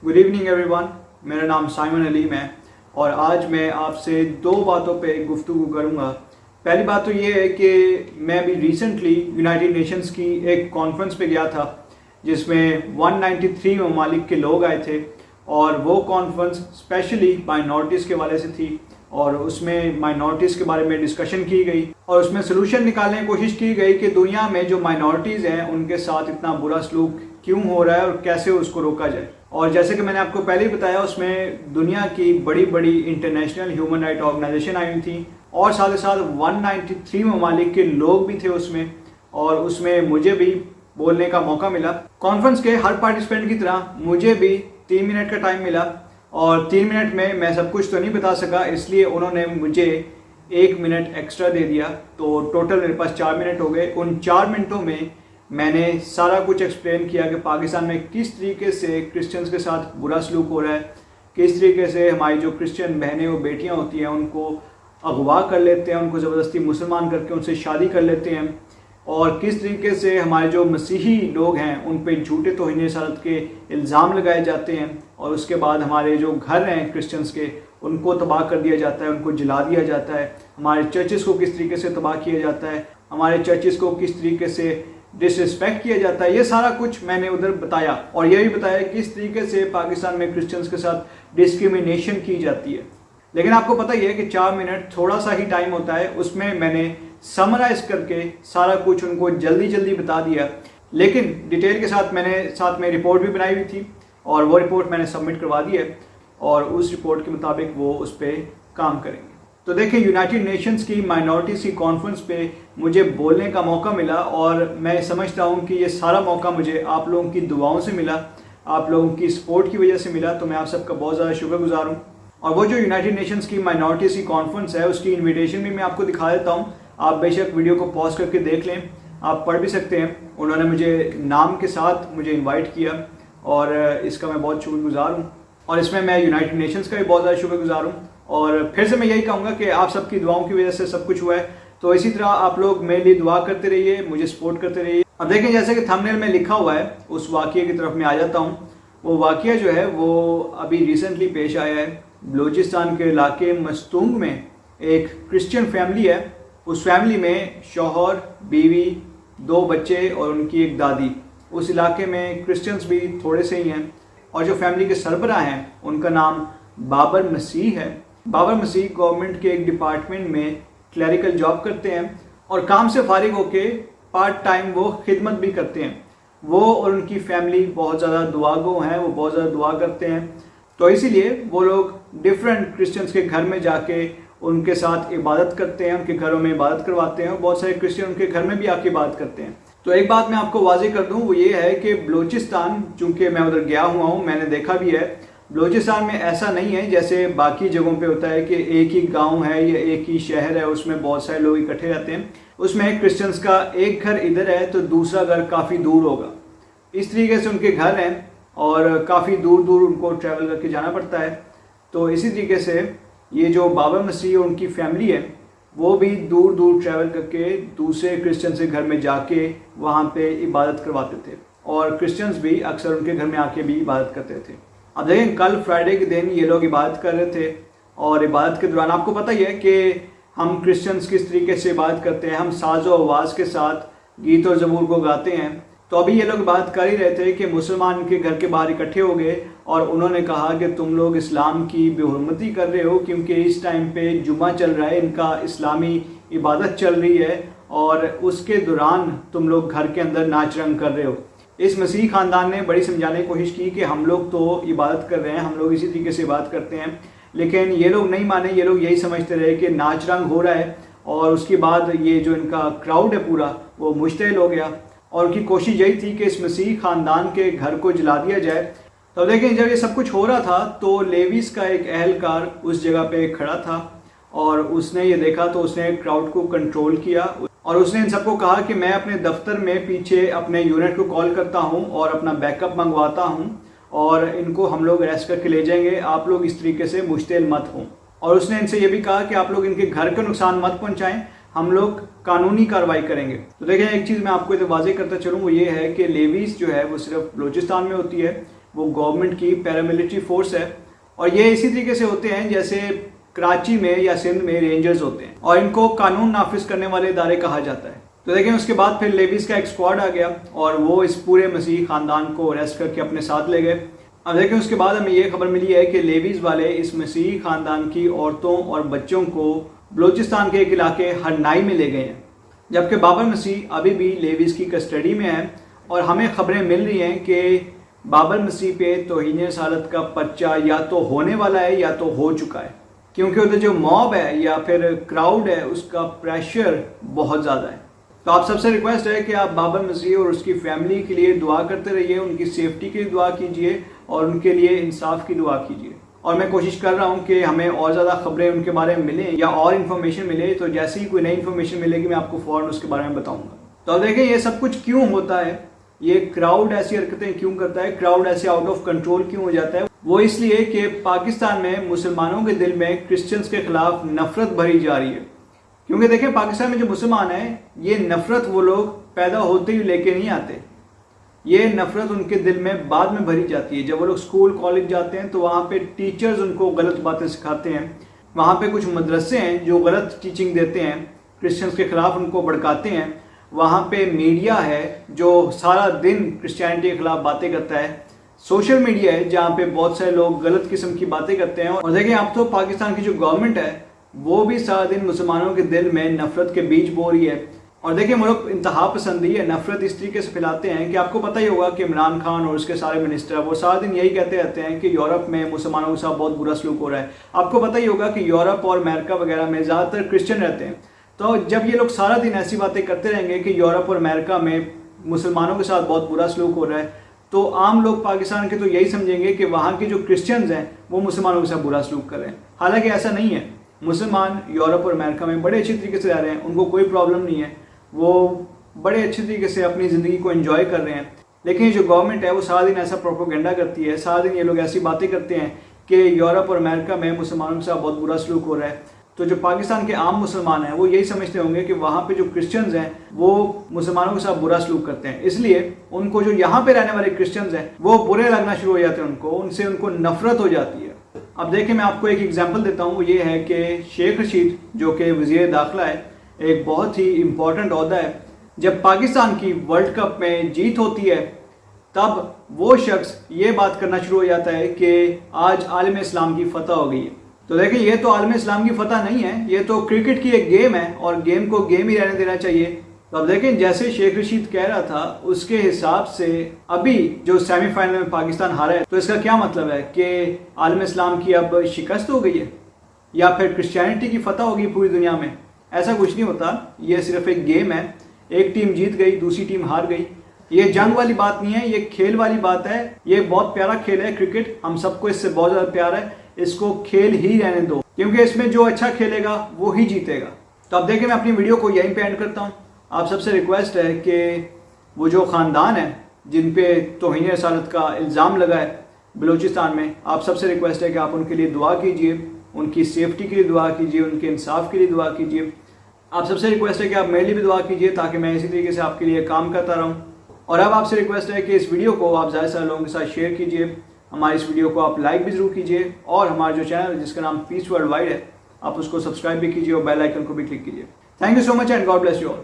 Good evening everyone. मेरा नाम Simon Aleem है और आज मैं आपसे दो बातों पे गुफ्तगू करूँगा। पहली बात तो ये है कि मैं अभी रिसेंटली यूनाइटेड नेशंस की एक कॉन्फ्रेंस पे गया था जिसमें 193 ममालिक के लोग आए थे और वो कॉन्फ्रेंस स्पेशली माइनॉरिटीज़ के वाले से थी और उसमें माइनॉरिटीज़ के बारे में डिस्कशन की गई और उसमें सलूशन निकालने की कोशिश की गई कि दुनिया में जो माइनॉरिटीज़ हैं उनके साथ इतना बुरा सलूक क्यों हो रहा है और कैसे उसको रोका जाए। और जैसे कि मैंने आपको पहले ही बताया, उसमें दुनिया की बड़ी बड़ी international human right organisation I हुई थी और साथ ही साथ 193 ममालिक के लोग भी थे उसमें, और उसमें मुझे भी बोलने का मौका मिला। कॉन्फ्रेंस के हर पार्टिसिपेंट की तरह मुझे भी 3 मिनट का टाइम मिला और 3 मिनट में मैं सब कुछ तो नहीं बता सका, इसलिए उन्होंने मुझे 1 मिनट एक्स्ट्रा दे दिया, तो टोटल मेरे पास 4 मिनट हो गए। उन 4 मिनटों में मैंने सारा कुछ एक्सप्लेन किया कि पाकिस्तान में किस तरीके से क्रिश्चियंस के साथ बुरा सलूक हो रहा है, किस तरीके से हमारी जो क्रिश्चियन बहनें और बेटियां होती हैं उनको अगवा कर लेते हैं, उनको ज़बरदस्ती मुसलमान करके उनसे शादी कर लेते हैं, और किस तरीके से हमारे जो मसीही लोग हैं उन पे झूठे तौहीन रिसालत के इल्ज़ाम लगाए जाते हैं और उसके बाद हमारे जो घर हैं क्रिश्चियंस के उनको तबाह कर दिया जाता है, उनको जला दिया जाता है, हमारे चर्चेस को किस तरीके से तबाह किया जाता है, हमारे चर्चेस को किस तरीके से डिसरिस्पेक्ट किया जाता है। ये सारा कुछ मैंने उधर बताया और ये भी बताया कि किस तरीके से पाकिस्तान में क्रिश्चियंस के साथ डिस्क्रिमिनेशन की जाती है। लेकिन आपको पता ही है कि 4 मिनट थोड़ा सा ही टाइम होता है, उसमें मैंने समराइज करके सारा कुछ उनको जल्दी जल्दी बता दिया, लेकिन डिटेल के साथ मैंने साथ में रिपोर्ट भी बनाई हुई थी और वो रिपोर्ट मैंने सबमिट करवा दी है और उस रिपोर्ट के मुताबिक वो उस पर काम करेंगे। तो देखिए, यूनाइटेड नेशंस की माइनॉरिटीज़ की कॉन्फ्रेंस पे मुझे बोलने का मौका मिला और मैं समझता हूँ कि ये सारा मौका मुझे आप लोगों की दुआओं से मिला, आप लोगों की सपोर्ट की वजह से मिला, तो मैं आप सबका बहुत ज़्यादा शुक्रगुजार हूँ। और वो जो यूनाइटेड नेशंस की माइनॉरिटीज़ की कॉन्फ्रेंस है उसकी इन्विटेशन भी मैं आपको दिखा देता हूँ। आप बेशक वीडियो को पॉज करके देख लें, आप पढ़ भी सकते हैं। उन्होंने मुझे नाम के साथ मुझे इन्वाइट किया और इसका मैं बहुत शुक्रगुजार हूँ और इसमें मैं यूनाइटेड नेशंस का भी बहुत ज़्यादा शुक्रगुजार हूँ। और फिर से मैं यही कहूँगा कि आप सबकी दुआओं की वजह से सब कुछ हुआ है, तो इसी तरह आप लोग मेरे लिए दुआ करते रहिए, मुझे सपोर्ट करते रहिए। अब देखें, जैसे कि थंबनेल में लिखा हुआ है, उस वाक़ये की तरफ मैं आ जाता हूँ। वो वाक़या जो है वो अभी रिसेंटली पेश आया है। बलूचिस्तान के इलाके मस्तूंग में एक क्रिश्चियन फैमिली है। उस फैमिली में शौहर, बीवी, 2 बच्चे और उनकी एक दादी। उस इलाके में क्रिश्चियंस भी थोड़े से ही हैं और जो फैमिली के सरबराह हैं उनका नाम बाबर मसीह है। बाबर मसीह गवर्नमेंट के एक डिपार्टमेंट में क्लरिकल जॉब करते हैं और काम से फारिग होके पार्ट टाइम वो खिदमत भी करते हैं। वो और उनकी फैमिली बहुत ज़्यादा दुआगो हैं, वो बहुत ज़्यादा दुआ करते हैं, तो इसीलिए वो लोग डिफरेंट क्रिश्चियंस के घर में जाके उनके साथ इबादत करते हैं, उनके घरों में इबादत करवाते हैं और बहुत सारे क्रिश्चियन उनके घर में भी आके इबादत करते हैं। तो एक बात मैं आपको वाज़ेह कर दूं, वो ये है कि बलूचिस्तान, चूँकि मैं उधर गया हुआ हूँ, मैंने देखा भी है, बलूचिस्तान में ऐसा नहीं है जैसे बाकी जगहों पे होता है कि एक ही गांव है या एक ही शहर है, उसमें बहुत सारे लोग इकट्ठे रहते हैं। उसमें क्रिश्चियंस का एक घर इधर है तो दूसरा घर काफ़ी दूर होगा। इस तरीके से उनके घर हैं और काफ़ी दूर दूर उनको ट्रैवल करके जाना पड़ता है। तो इसी तरीके से ये जो बाबर मसीह और उनकी फैमिली है वो भी दूर दूर ट्रैवल करके दूसरे क्रिश्चियन के घर में जाके वहाँ पे इबादत करवाते थे और क्रिश्चियंस भी अक्सर उनके घर में आके भी इबादत करते थे। अब देखें, कल फ्राइडे के दिन ये लोग इबादत कर रहे थे और इबादत के दौरान आपको पता ही है कि हम क्रिश्चियंस किस तरीके से इबादत करते हैं, हम साज़ो आवाज़ के साथ गीत और ज़बूर को गाते हैं। तो अभी ये लोग बात कर ही रहे थे कि मुसलमान के घर के बाहर इकट्ठे हो गए और उन्होंने कहा कि तुम लोग इस्लाम की बेहुरमती कर रहे हो क्योंकि इस टाइम पे जुम्मा चल रहा है, इनका इस्लामी इबादत चल रही है और उसके दौरान तुम लोग घर के अंदर नाच रंग कर रहे हो। इस मसीह ख़ानदान ने बड़ी समझाने की कोशिश की कि हम लोग तो इबादत कर रहे हैं, हम लोग इसी तरीके से इबादत करते हैं, लेकिन ये लोग नहीं माने। ये लोग यही समझते रहे कि नाच रंग हो रहा है और उसके बाद ये जो इनका क्राउड है पूरा वो मुश्तइल हो गया और उनकी कोशिश यही थी कि इस मसीह ख़ानदान के घर को जला दिया जाए। तो देखें, जब ये सब कुछ हो रहा था तो लेवीस का एक अहलकार उस जगह पे खड़ा था और उसने ये देखा तो उसने क्राउड को कंट्रोल किया और उसने इन सबको कहा कि मैं अपने दफ्तर में पीछे अपने यूनिट को कॉल करता हूं और अपना बैकअप मंगवाता हूं और इनको हम लोग अरेस्ट करके ले जाएंगे, आप लोग इस तरीके से मुश्तिल मत हों। और उसने इनसे ये भी कहा कि आप लोग इनके घर का नुकसान मत पहुँचाएँ, हम लोग कानूनी कार्रवाई करेंगे। तो देखें, एक चीज़ मैं आपको इधर वाज़ेह करता चलूँ, वो ये है कि लेवीस जो है वो सिर्फ बलूचिस्तान में होती है, وہ گورنمنٹ کی پیراملٹری فورس ہے، اور یہ اسی طریقے سے ہوتے ہیں جیسے کراچی میں یا سندھ میں رینجرز ہوتے ہیں، اور ان کو قانون نافذ کرنے والے ادارے کہا جاتا ہے۔ تو دیکھیں اس کے بعد پھر لیویز کا ایک اسکواڈ آ گیا اور وہ اس پورے مسیحی خاندان کو اریسٹ کر کے اپنے ساتھ لے گئے۔ اب دیکھیں اس کے بعد ہمیں یہ خبر ملی ہے کہ لیویز والے اس مسیحی خاندان کی عورتوں اور بچوں کو بلوچستان کے ایک علاقے ہرنائی میں لے گئے ہیں، جبکہ بابر مسیح ابھی بھی لیویز کی کسٹڈی میں ہے، اور ہمیں خبریں مل رہی ہیں کہ بابر مسیح پہ توہین رسالت کا پرچہ یا تو ہونے والا ہے یا تو ہو چکا ہے، کیونکہ ادھر جو موب ہے یا پھر کراؤڈ ہے اس کا پریشر بہت زیادہ ہے۔ تو آپ سب سے ریکویسٹ ہے کہ آپ بابر مسیح اور اس کی فیملی کے لیے دعا کرتے رہیے، ان کی سیفٹی کے لیے دعا کیجیے اور ان کے لیے انصاف کی دعا کیجیے۔ اور میں کوشش کر رہا ہوں کہ ہمیں اور زیادہ خبریں ان کے بارے میں ملیں یا اور انفارمیشن ملے، تو جیسے ہی کوئی نئی انفارمیشن ملے گی میں آپ کو فوراً اس کے بارے میں بتاؤں گا۔ تو اب دیکھیں یہ سب کچھ کیوں ہوتا ہے، یہ کراؤڈ ایسی حرکتیں کیوں کرتا ہے، کراؤڈ ایسے آؤٹ آف کنٹرول کیوں ہو جاتا ہے؟ وہ اس لیے کہ پاکستان میں مسلمانوں کے دل میں کرسچنز کے خلاف نفرت بھری جا رہی ہے۔ کیونکہ دیکھیں پاکستان میں جو مسلمان ہیں یہ نفرت وہ لوگ پیدا ہوتے ہی لے کے نہیں آتے، یہ نفرت ان کے دل میں بعد میں بھری جاتی ہے۔ جب وہ لوگ اسکول کالج جاتے ہیں تو وہاں پہ ٹیچرز ان کو غلط باتیں سکھاتے ہیں، وہاں پہ کچھ مدرسے ہیں جو غلط ٹیچنگ دیتے ہیں، کرسچنز کے خلاف ان کو بھڑکاتے ہیں، وہاں پہ میڈیا ہے جو سارا دن کرسچینٹی کے خلاف باتیں کرتا ہے، سوشل میڈیا ہے جہاں پہ بہت سارے لوگ غلط قسم کی باتیں کرتے ہیں، اور دیکھیں اب تو پاکستان کی جو گورنمنٹ ہے وہ بھی سارا دن مسلمانوں کے دل میں نفرت کے بیج بو رہی ہے۔ اور دیکھیں وہ لوگ انتہا پسندی ہے، نفرت اس طریقے سے پھیلاتے ہیں کہ آپ کو پتہ ہی ہوگا کہ عمران خان اور اس کے سارے منسٹر وہ سارا دن یہی کہتے رہتے ہیں کہ یورپ میں مسلمانوں کے ساتھ بہت برا سلوک ہو رہا ہے۔ آپ کو پتہ ہی ہوگا کہ یورپ اور امریکہ وغیرہ میں زیادہ تر کرسچن رہتے ہیں، تو جب یہ لوگ سارا دن ایسی باتیں کرتے رہیں گے کہ یورپ اور امریکہ میں مسلمانوں کے ساتھ بہت برا سلوک ہو رہا ہے، تو عام لوگ پاکستان کے تو یہی سمجھیں گے کہ وہاں کے جو کرسچنز ہیں وہ مسلمانوں کے ساتھ برا سلوک کر رہے ہیں۔ حالانکہ ایسا نہیں ہے، مسلمان یورپ اور امریکہ میں بڑے اچھی طریقے سے رہ رہے ہیں، ان کو کوئی پرابلم نہیں ہے، وہ بڑے اچھے طریقے سے اپنی زندگی کو انجوائے کر رہے ہیں۔ لیکن یہ جو گورنمنٹ ہے وہ سارا دن ایسا پروپیگنڈا کرتی ہے، سارا دن یہ لوگ ایسی باتیں کرتے ہیں کہ یورپ اور امریکہ میں مسلمانوں کے ساتھ بہت برا سلوک ہو رہا ہے، تو جو پاکستان کے عام مسلمان ہیں وہ یہی سمجھتے ہوں گے کہ وہاں پہ جو کرسچنز ہیں وہ مسلمانوں کے ساتھ برا سلوک کرتے ہیں، اس لیے ان کو جو یہاں پہ رہنے والے کرسچنز ہیں وہ برے لگنا شروع ہو جاتے ہیں، ان کو نفرت ہو جاتی ہے۔ اب دیکھیں میں آپ کو ایک ایگزامپل دیتا ہوں، وہ یہ ہے کہ شیخ رشید جو کہ وزیر داخلہ ہے، ایک بہت ہی امپورٹنٹ عہدہ ہے، جب پاکستان کی ورلڈ کپ میں جیت ہوتی ہے تب وہ شخص یہ بات کرنا شروع ہو جاتا ہے کہ آج عالم اسلام کی فتح ہو گئی ہے۔ تو دیکھیں یہ تو عالم اسلام کی فتح نہیں ہے، یہ تو کرکٹ کی ایک گیم ہے اور گیم کو گیم ہی رہنے دینا چاہیے۔ تو اب دیکھیں جیسے شیخ رشید کہہ رہا تھا اس کے حساب سے ابھی جو سیمی فائنل میں پاکستان ہارا ہے تو اس کا کیا مطلب ہے کہ عالم اسلام کی اب شکست ہو گئی ہے یا پھر کرسچینٹی کی فتح ہوگی پوری دنیا میں؟ ایسا کچھ نہیں ہوتا، یہ صرف ایک گیم ہے، ایک ٹیم جیت گئی دوسری ٹیم ہار گئی، یہ جنگ والی بات نہیں ہے، یہ کھیل والی بات ہے، یہ بہت پیارا کھیل ہے کرکٹ، ہم سب کو اس سے بہت زیادہ پیار ہے، اس کو کھیل ہی رہنے دو کیونکہ اس میں جو اچھا کھیلے گا وہ ہی جیتے گا۔ تو اب دیکھیں میں اپنی ویڈیو کو یہیں پہ اینڈ کرتا ہوں، آپ سب سے ریکویسٹ ہے کہ وہ جو خاندان ہے جن پہ توہین رسالت کا الزام لگا ہے بلوچستان میں، آپ سب سے ریکویسٹ ہے کہ آپ ان کے لیے دعا کیجئے، ان کی سیفٹی کے لیے دعا کیجئے، ان کے انصاف کے لیے دعا کیجئے۔ آپ سب سے ریکویسٹ ہے کہ آپ میرے لیے بھی دعا کیجئے تاکہ میں اسی طریقے سے آپ کے لیے کام کرتا رہوں۔ اور اب آپ سے ریکویسٹ ہے کہ اس ویڈیو کو آپ زیادہ سے زیادہ لوگوں کے ساتھ شیئر کیجئے، ہماری اس ویڈیو کو آپ لائک بھی ضرور کیجئے، اور ہمارا جو چینل ہے جس کا نام پیس ورلڈ وائڈ ہے آپ اس کو سبسکرائب بھی کیجئے اور بیل آئیکن کو بھی کلک کیجئے۔ Thank you so much and God bless you all.